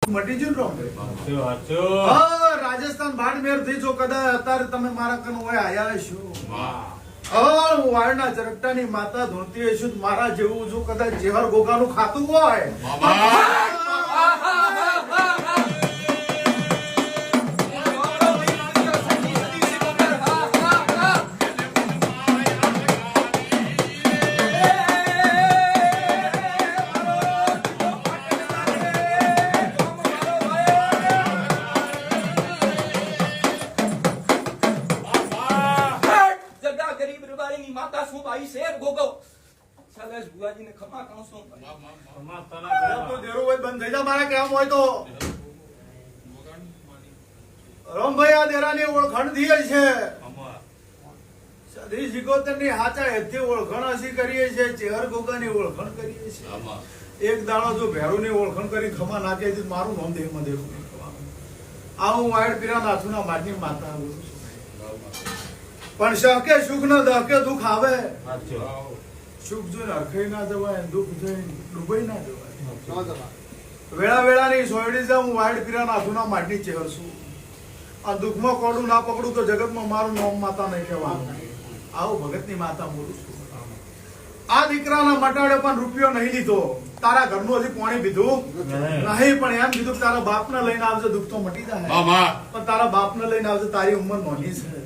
મટી ગયું રાજસ્થાન બાડમેર થઈ જો કદાચ અત્યારે તમે મારા કન હોય આયા છો વાળના ચરકટાની માતા ધોતી હશું મારા જેવું જો કદાચ જેહર ગોગાનું ખાતું હોય રમભાઈ આ દેરાની ઓળખાણ દીએ છે સદી સિકોતરની હાચા હેથી ઓળખાણ હસી કરીએ છે ચેહર ગોગાની ઓળખાણ કરીએ છે એક દાડો જો ભેરુની ઓળખાણ કરી ખમા નાખે છે મારું નામ દેહમાં દેવું આ હું વાયડ પીરા નાથુના માટી માતા પણ શકે સુખ ન દકે દુઃખ આવે સુખ જોઈને હરખાઈ ના જવાય દુઃખ જોઈને ડૂબાઈ ના જવાય વેળા વેળાની સોયડી છે હું વાયડ પીરા નાથુના માટી ચેહર છું આ દુઃખમાં કોડું ના પકડું તો જગતમાં મારું નામ માતા નહીં કહેવાનું આવું ભગતની માતા બોલું છું આ દીકરાના મટાડે પણ રૂપિયો નહીં લીધો તારા ઘરનું હજી પાણી પીધું નહીં પણ એમ કીધું કે તારા બાપને લઈને આવજે દુઃખ તો મટી જાય પણ તારા બાપને લઈને આવજે તારી ઉંમર નાની છે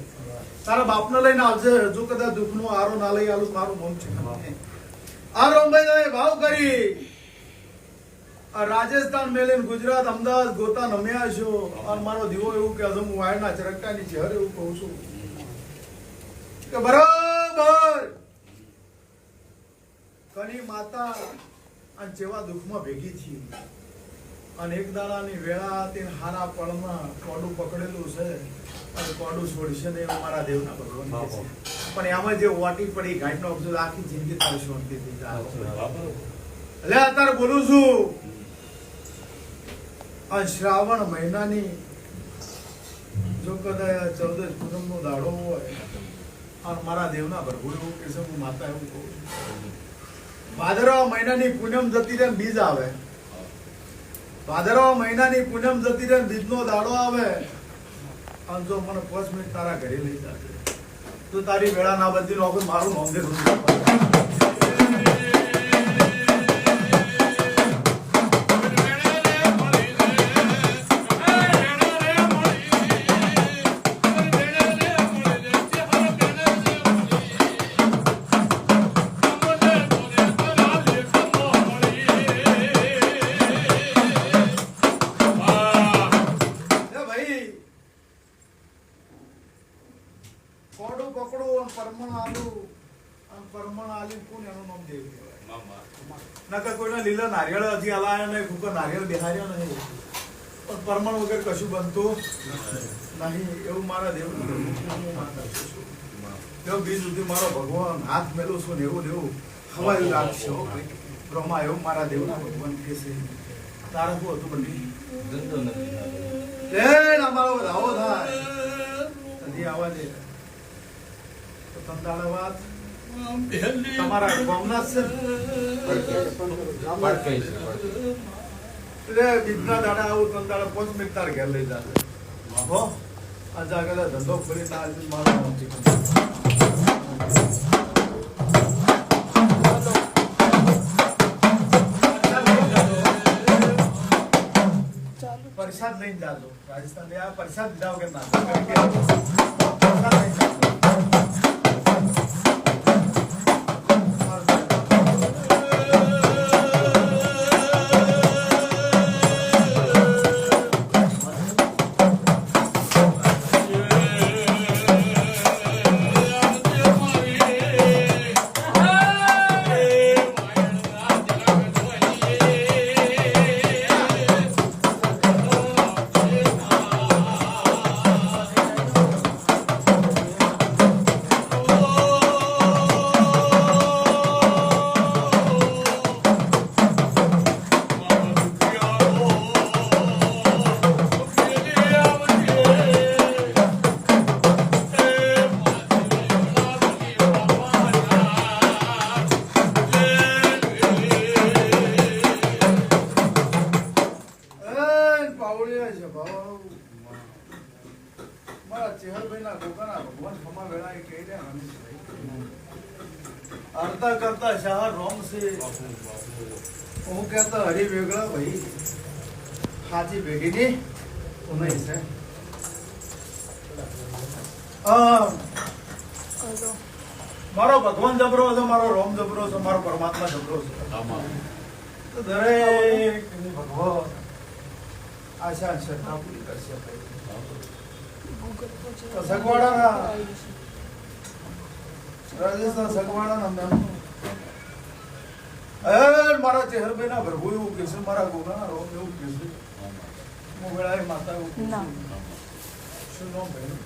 તારા બાપને લઈને આવજે જો કદાચ દુઃખનો આરો ના લઈ આલું મારું મન છે આ રોમભાઈ ભાવ કરી રાજસ્થાન મેલીને ગુજરાત અમદાવાદ ગોતા નમ્યા છો અને મારો દીવો એવું કે હું વાયરના ચરકટાની ચહેર એવું કહું છું કે બરાબર કની માતા અને જેવા દુઃખમાં ભેગી થઈ અને એક દાડાની વેળા તે હારા પળમાં કોડું પકડેલું છે અને કોડું છોડશે ને એવું મારા દેવના ભગવાન કહે છે પણ એમાં જે વાટી પડી ઘાટનો અફસોસ આખી જિંદગી તારી શાંતિ થઈ જાય એટલે અત્યારે બોલું છું શ્રાવણ મહિનાની જો કદાચ 14 પૂનમ નો દાડો હોય અને મારા દેવના ભરભૂર એવું કે હું માતા એવું કહું ભાદરવા મહિનાની પૂનમ જતી રહે બીજ આવે ભાદરવા મહિનાની પૂનમ જતી રહે બીજ નો દાડો આવે અને જો મને 5 મિનિટ તારા ઘરે લઈ જાય તો તારી વેળા ના બધી નો મારું નામ દે લીલા નારિયેળ હજી હલાયા નહીં ફૂકો નારિયેળ બેહાર્યો નહીં પણ પરમણ વગર કશું બનતું નહીં એવું મારા દેવ બીજ સુધી મારો ભગવાન હાથ મેલું છું ને એવું એવું હવાયું લાગશે બ્રહ્મા એવું મારા દેવના ભગવાન કે છે તારા શું હતું બની અમારો આવો થાય હજી આવા દે તો તંદાળા વાત તમારા ગામના છે એટલે બીજના દાડા આવું તન દાડા 5 મિનિટ તાર ઘેર લઈ જાતે હો આ જાગેલા ધંધો ખોલી ના આજે મારો પ્રસાદ લઈને જાજો રાજસ્થાન આ પ્રસાદ જાવ કે ના આવડ્યા છે ભાવ મારા ચેહરભાઈના ગોગાના ભગવાન ખમા વેળા એ કહી રહ્યા રમેશભાઈ અર્તા કરતા શાહ રોમ છે હું કહેતા હરી વેગળા ભાઈ હાજી ભેગીની ઉમેશ છે મારો ભગવાન જબરો છે, મારો રોમ જબરો છે, મારો પરમાત્મા જબરો છે. તો દરેક ભગવાન આશા શ્રદ્ધા પૂરી કરશે. સગવાડાના રાજસ્થાન સગવાડાના મેમ મારા ચેહરભાઈના પ્રભુ એવું કે છે, મારા ગોગાના રોમ એવું કે છે, મોગળાએ માતા એવું કે છે. શું નામ ભાઈ?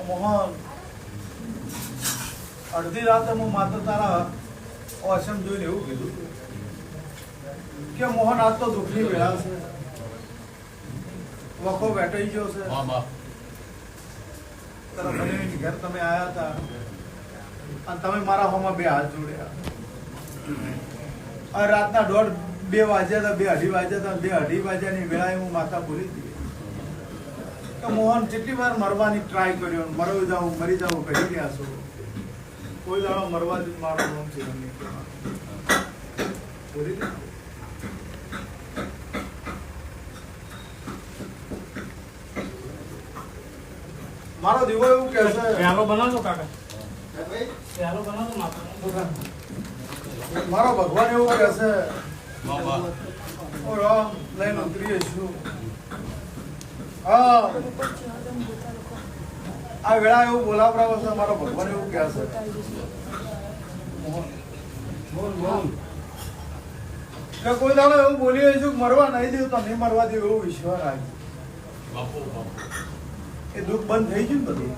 મોહન. અડધી રાતે હું માતા તારા ઓસમ જોઈને એવું કીધું કે મોહન આજ તો દુઃખની વેળા છે, વખો બેઠાઈ ગયો છે. તારા બનેવીની ઘર તમે આયા હતા અને તમે મારા હોમાં બે હાથ જોડ્યા. આ રાતના 1:30 વાગ્યા હતા, 2:30 વાગ્યા હતા, 2:30 વાગ્યાની વેળાએ હું માતા બોલી હતી કે મોહન જેટલી વાર મરવાની ટ્રાય કર્યો, મરી જાઉં કહી ગયા છો, કોઈ દાડો મરવા જ મારો નામ છે બોલી હતી. મારો દીવો એવું કહે છે, પ્યાલો બનાવજો કાકા, પ્યાલો બનાવજો માતા. મારો ભગવાન એવું કહે છે ઓ રામ લઈને ઉતરીએ છું. હા આ વેળા એવું બોલાવરાવો છે, મારો ભગવાન એવું કહે છે કે કોઈ દાડો એવું બોલી છું મરવા નહીં દેવું તો નહીં મરવા દેવું એવું વિશ્વાસ રાખજો. એ દુઃખ બંધ થઈ ગયું ને બધું.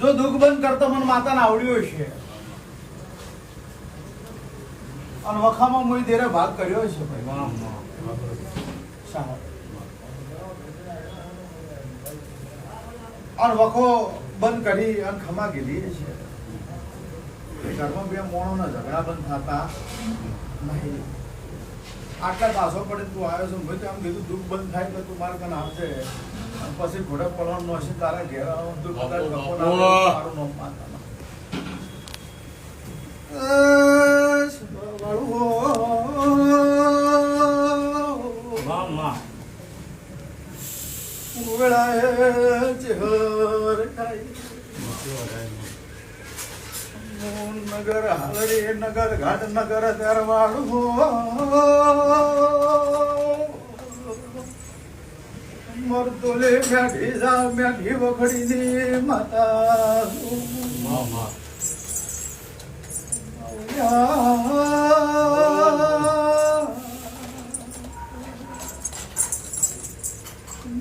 જો દુઃખ બંધ કરતો મને માતાને આવડ્યો છે અને વખામાં મુઈ દેરે ભાગ કર્યો છે ભાઈ. અને વખો બંધ કરી અને ખમા ગયેલી છે. ઘરમાં બે મોણોના ઝઘડા બંધ થતા નહીં. આટલા પાછો પડે તું આવ્યો છો, મેં આમ કીધું દુઃખ બંધ થાય તો તું મારે કને આવશે પછી ઘોડે પડવાનું હશે તારા ઘેર દુઃખ મારું નામ માતા નગર હાલડી નગર ઘાટ નગર દરવાડું મરતોલે મેઠી જા મેઠી વખડી ની માતા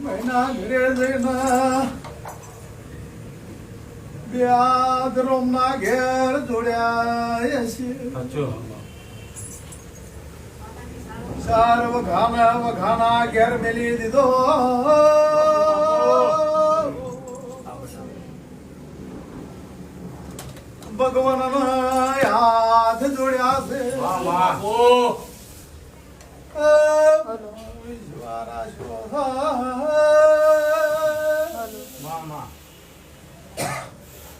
મહિના ઘરે જઈના બેદરોમ ના ઘેર જોડ્યા છે. ચાર વઘાના ઘેર મેલી દીધો ભગવાન હાથ જોડ્યા છે.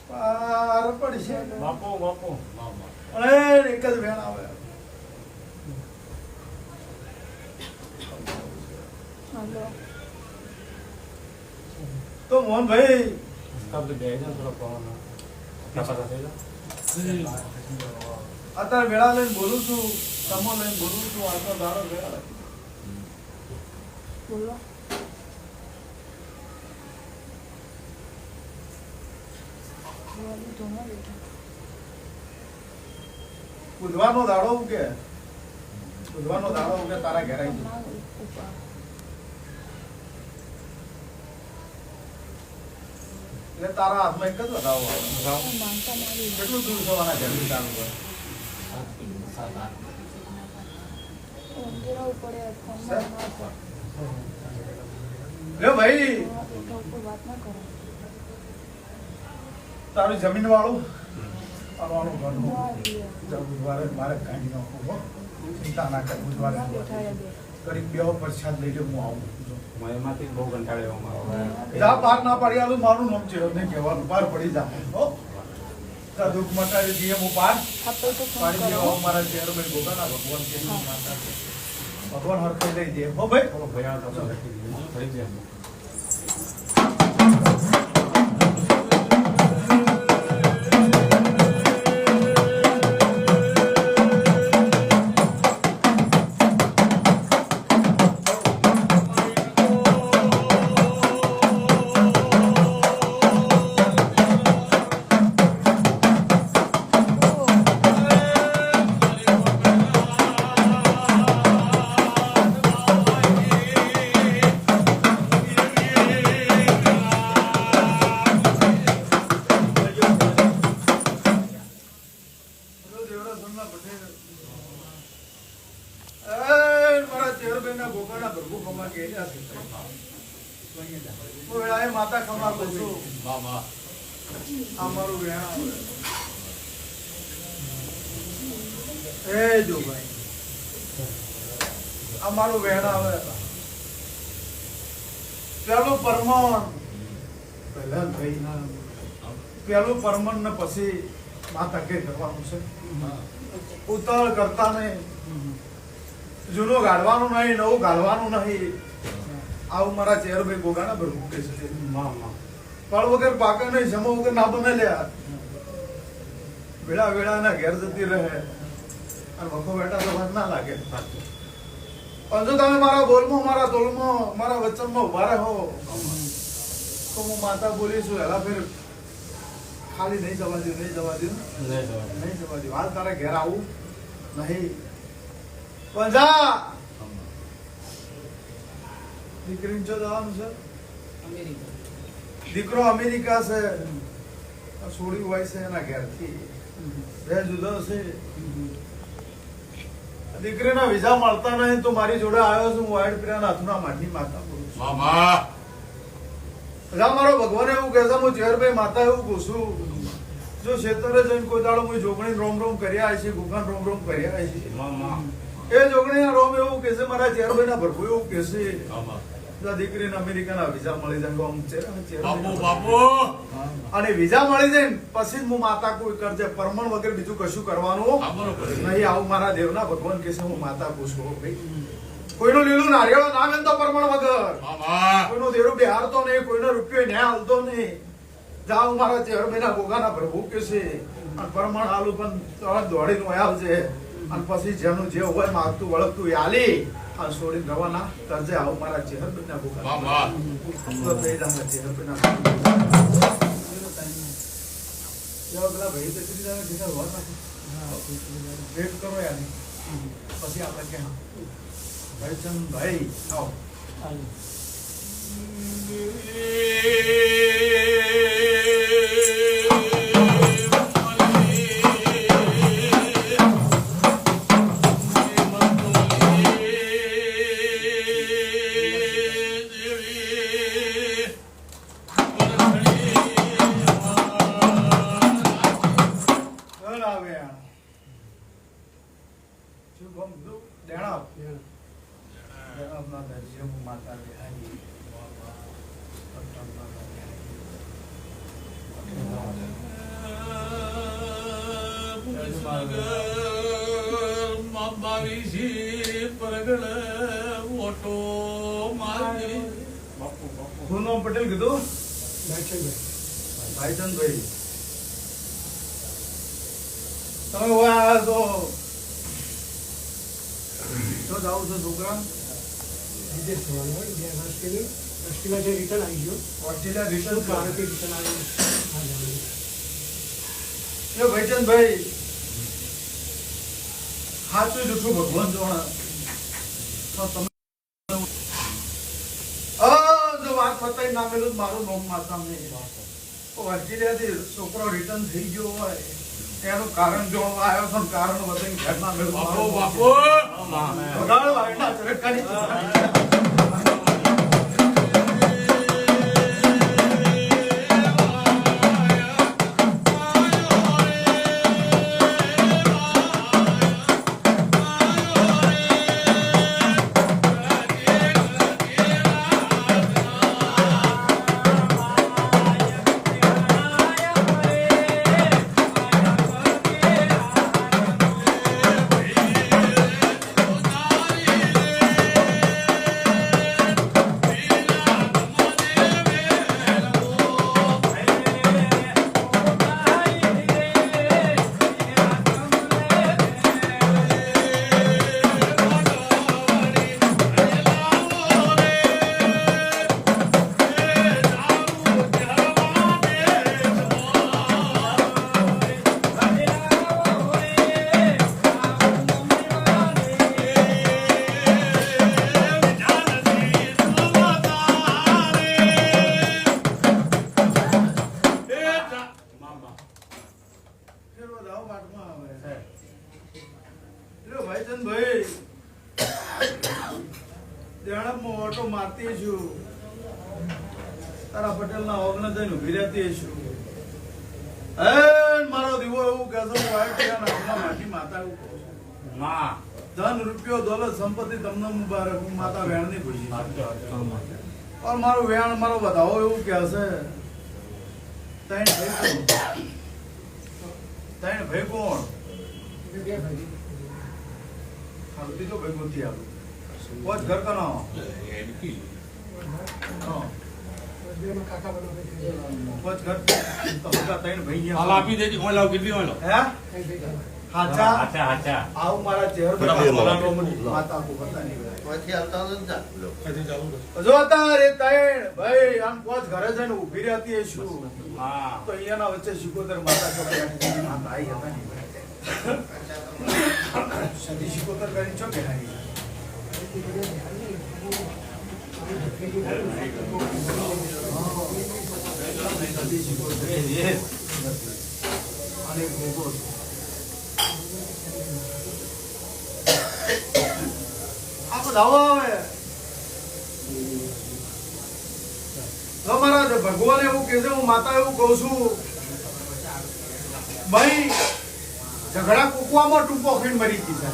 પાર પડશે બાપો બાપો એક જ વેણ આવે. તો મોહનભાઈ અત્યારે વેળા લઈને બોલું છું, તમો લઈને બોલું છું, આજનો દાડો વેળા બોલો. બુધવાનો દાડો ઉગે, બુધવાનો દાડો ઉગે તારા ઘેર આવી એટલે તારા હાથમાં એક જ વધાવો આવે. કેટલું દૂર થવાના ઘરથી તારું ઘર? લે ભાઈ તારું જમીન વાળું બુધવારે મારે કાઢી નાખવું. ચિંતા ના કર બુધવારે કરી બેહો પ્રસાદ લઈ લે હું આવું એમાંથી બહુ કંટાળ્યો મારો જા પાર ના પાડી આલું મારું નામ છે ને કહેવાનું પાર પડી જા હો તા દુઃખ મટાડી દીએ હું પાર પાડી દેવો મારા ચહેરો ભાઈ ગોગાના ભગવાન કે માતા છે ભગવાન હરખાઈ લઈ દે હો ભાઈ થોડો ભયા તમે લખી દીધું થઈ ગયા માતા ખમા બોલું અમારું વેણ એ જો ભાઈ અમારું વેણ આવે પેલું પરમણ પહેલા ભાઈ પેલું પરમણ ને પછી માતા કે કરવાનું છે ઉતાવળ કરતા નહીં જૂનું ગાળવાનું નહીં નવું ગાળવાનું નહીં આવું મારા ચેરભાઈ ગોગાના ભરવું કે છે ફળ વગર પાકે નહીં જમો વગર ના બને લ્યા વેળા વેળાના ઘેર જતી રહે અને વખો બેટા તો વાત ના લાગે પણ જો તમે મારા બોલમાં મારા તોલમાં મારા વચનમાં ઉભા રહો તો હું માતા બોલીશું એલા ફેર ખાલી નહીં જવા દઉં નહીં જવા દઉં નહીં જવા દઉં હાલ તારે ઘેર આવું નહીં પણ જા દીકરીને જો જવાનું છે દીકરો અમેરિકા છે છોડી હોય છે એના ઘેરથી બે જુદા છે દીકરીના વિઝા મળતા નહીં તો મારી જોડે આવ્યો છું હું વાઈડ પીરા નાથુના માઠી માતા બોલું છું મારો ભગવાન એવું કહે છે હું ચેરભાઈ માતા એવું પૂછું જો ક્ષેત્રે જઈને કોઈ દાડો હું જોગણી રોમ રોમ કર્યા છે ગુગાન રોમ રોમ કર્યા છે એ જોગણી રોમ એવું કે છે મારા ચેરભાઈ ના ભરપૂર એવું કે છે દીકરીને અમેરિકાના વિઝા મળી જાય અને વિઝા મળી જાય ને પછી જ હું માતા કોઈ કરજે પરમણ વગર બીજું કશું કરવાનું નહીં આવું મારા દેવના ભગવાન કે છે હું માતા પૂછું ભાઈ કોઈનું લીલું નારિયેળ ના આવે તો પરમણ વગર કોઈનું દેરું બિહારતો નહીં કોઈનો રૂપિયો ન્યાય હાલતો નહીં જાવ મારા ચેરભાઈના ગોગાના પ્રભુ કે છે અને પરમણ હાલું પણ દોડીને આવજે અને પછી જેનું જે હોય માગતું વળગતું એ હાલી અને છોડીને રવાના કરજે આવું મારા ચેરભાઈના ગોગા તો થઈ જાય ચેરભાઈના ભાઈ તકરી જાય જેના હોવા વેટ કરો યાર પછી આપણે ક્યાં ભાઈ ચંદ ભાઈ આવો પટેલ કીધું ભાઈચંદભાઈ તમે આવ્યા તો જાવ છો છોકરા વિદેશ જવાનું હોય 2 વર્ષથી ઓસ્ટ્રેલિયા જે રિટર્ન આવી ગયો ઓસ્ટ્રેલિયા રિટર્ન ભારતથી રિટર્ન આવી એ ભાઈચંદભાઈ સાચું જૂઠું ભગવાન જોણા તો તમે જો વાત પતાઈ ના મેલું મારું નામ માતા મેં ઓસ્ટ્રેલિયાથી છોકરો રિટર્ન થઈ ગયો હોય એનું કારણ જો આવ્યો છે કારણ વતન ઘર ના મેલું બાપુ વગાડો વાયના ચરકાની ભાઈ દેણપમાં ઓટો મારતી છું તારા પટેલના ઓગણ જઈને ઉભી રહેતી છું મારો દીવો એવું કહેતો વાઈટ પિરાના માટી માતા એવું કહું છું માં ધન રૂપિયો દોલત સંપત્તિ તમને મુબારક હું માતા વેણની ખુશી પણ મારું વેણ મારો બધાઓ એવું કહે છે ત્રણ ભાઈ કોણ બે ભાઈ બીજો ભાઈ ગોતી આવ્યો પોચ ઘર કનો બેમાં કાકા બનાવે પોચ ઘર તો બધા ત્રણ ભાઈ હાલ આપી દેજે હું લાવ કેટલી હોય લો હે કઈ ભેગા હાચા હાચા હાચા આવ મારા ચહેર પર માતા કો પતા નહીં જો તારે ત્રણ ભાઈ આમ પોચ ઘરે જઈને ઊભી રહેતી છું હા તો અહીંયાના વચ્ચે શિકોતર માતા ચોકડી માતા આવી હતા નહીં સદી શિકોતર કરી છો કે નહીં સદી શિકોતર અને ભોગો આ બધા આવે તમારા ભગવાન એવું કે છે હું માતા એવું કહું છું ભાઈ ઝઘડા કુકવામાં ટૂંપો ખાઈને મરી ગઈ છે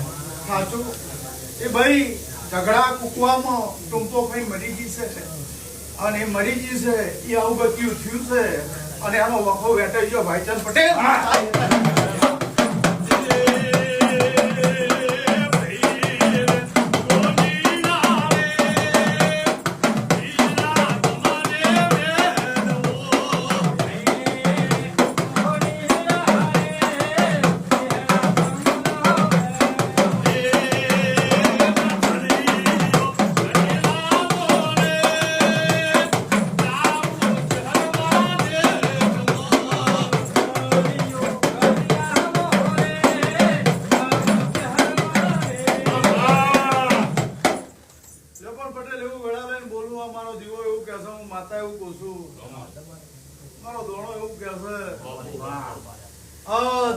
સાચું એ ભાઈ ઝઘડા કુકવામાં ટૂંપો ખાઈને મરી ગઈ છે અને એ મરી ગઈ છે એ આવું બધું થયું છે અને આનો વખો વેટાઈ ગયો ભાઈચંદ પટેલ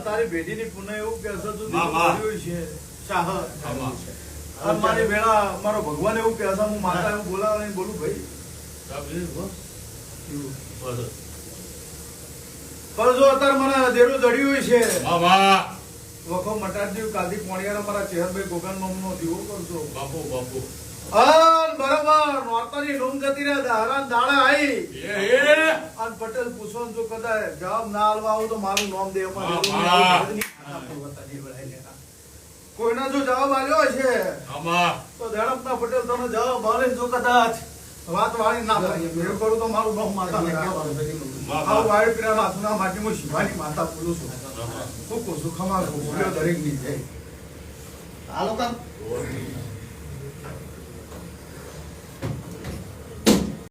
તારી ભેટીની પુનઃ એવું કે છે તું છે શાહ મારી વેળા મારો ભગવાન એવું કે છે હું માતા એવું બોલાવે બોલું ભાઈ પણ જો અત્યારે મને દેરું જડ્યું છે વખો મટાડ્યું કાલથી પોણિયારા મારા ચેહરભાઈ ગોગન નો દીવો કરજો બાપુ બાપુ બરાબર નોરતાની રૂમ જતી રહે હરાન દાડા આવી અને પટેલ પૂછો જો કદાચ જવાબ ના આલવા આવું તો મારું નામ દે કોઈના જો જવાબ આલ્યો છે તો ધડપના પટેલ તમે જવાબ આલે જો કદાચ વાત વાળી ના કરીએ મેં કરું તો મારું નામ માતા આવું વાળી પીરા હાથના માટે હું શિવાની માતા બોલું છું હું કહું છું ખમા બોલ્યો દરેક ની જય આ લોકો